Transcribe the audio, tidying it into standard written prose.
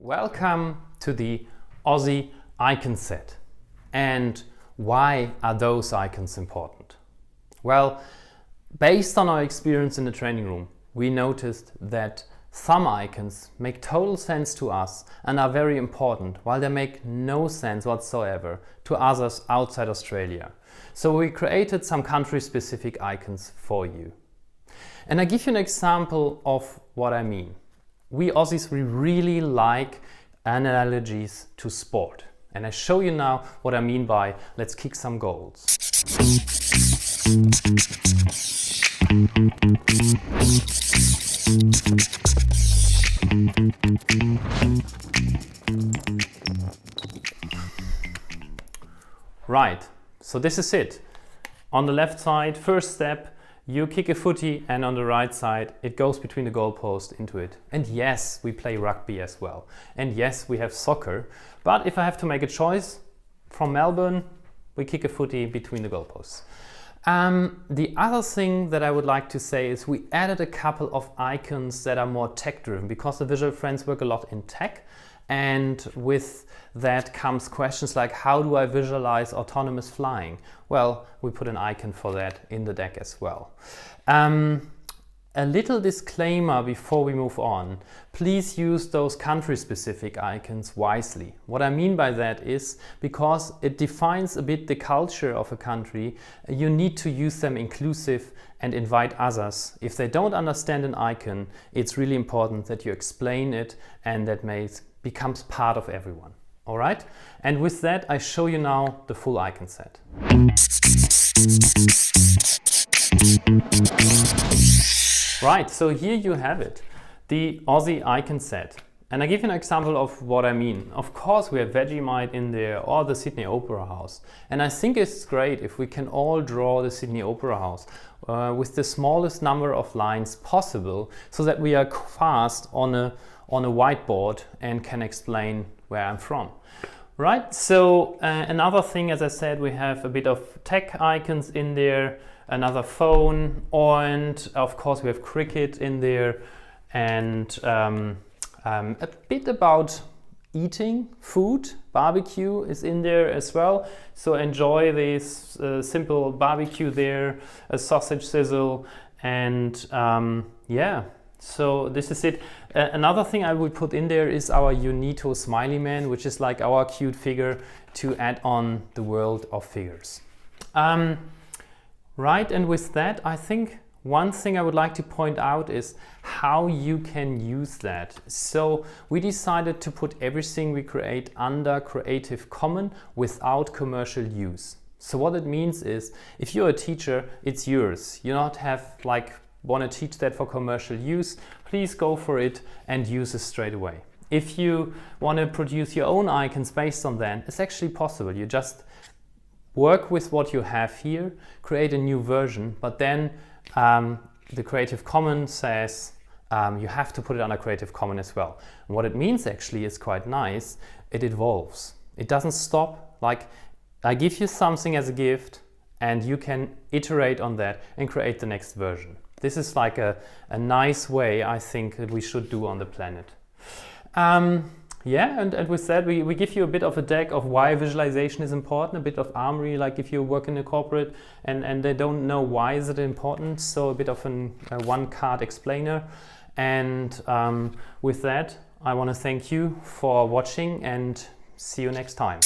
Welcome to the Aussie Icon Set. And why are those icons important? Well, based on our experience in the training room, we noticed that some icons make total sense to us and are very important, while they make no sense whatsoever to others outside Australia. So we created some country-specific icons for you. And I give you an example of what I mean. We Aussies, we really like analogies to sport. And I show you now what I mean by let's kick some goals. Right, so this is it. On the left side, first step, you kick a footy, and on the right side, it goes between the goalpost into it. And yes, we play rugby as well. And yes, we have soccer. But if I have to make a choice, from Melbourne, we kick a footy between the goalposts. The other thing that I would like to say is we added a couple of icons that are more tech-driven, because the visual friends work a lot in tech. And with that comes questions like, how do I visualize autonomous flying? Well, we put an icon for that in the deck as well. A little disclaimer before we move on. Please use those country-specific icons wisely. What I mean by that is, because it defines a bit the culture of a country, you need to use them inclusive and invite others. If they don't understand an icon, it's really important that you explain it and that becomes part of everyone. All right? And with that, I show you now the full icon set. Right, so here you have it, the Aussie Icon Set. And I give you an example of what I mean. Of course, we have Vegemite in there, or the Sydney Opera House. And I think it's great if we can all draw the Sydney Opera House with the smallest number of lines possible, so that we are fast on a whiteboard and can explain where I'm from. Right, so another thing, as I said, we have a bit of tech icons in there, another phone, and of course we have cricket in there, and a bit about eating food. Barbecue is in there as well, so enjoy this simple barbecue there, a sausage sizzle, and yeah. So this is it. Another thing I would put in there is our Unito Smiley Man, which is like our cute figure to add on the world of figures. Right, and with that, I think one thing I would like to point out is how you can use that. So we decided to put everything we create under Creative Commons without commercial use. So what it means is, if you're a teacher, it's yours. You don't have want to teach that for commercial use, please go for it and use it straight away. If you want to produce your own icons based on that, it's actually possible. You just work with what you have here, create a new version, but then the Creative Commons says you have to put it under Creative Commons as well. And what it means actually is quite nice. It evolves. It doesn't stop. Like, I give you something as a gift and you can iterate on that and create the next version. This is like a nice way, I think, that we should do on the planet. Yeah, and with that, we give you a bit of a deck of why visualization is important, a bit of armory, like if you work in a corporate and they don't know why is it important, so a bit of a one-card explainer. And with that, I want to thank you for watching and see you next time.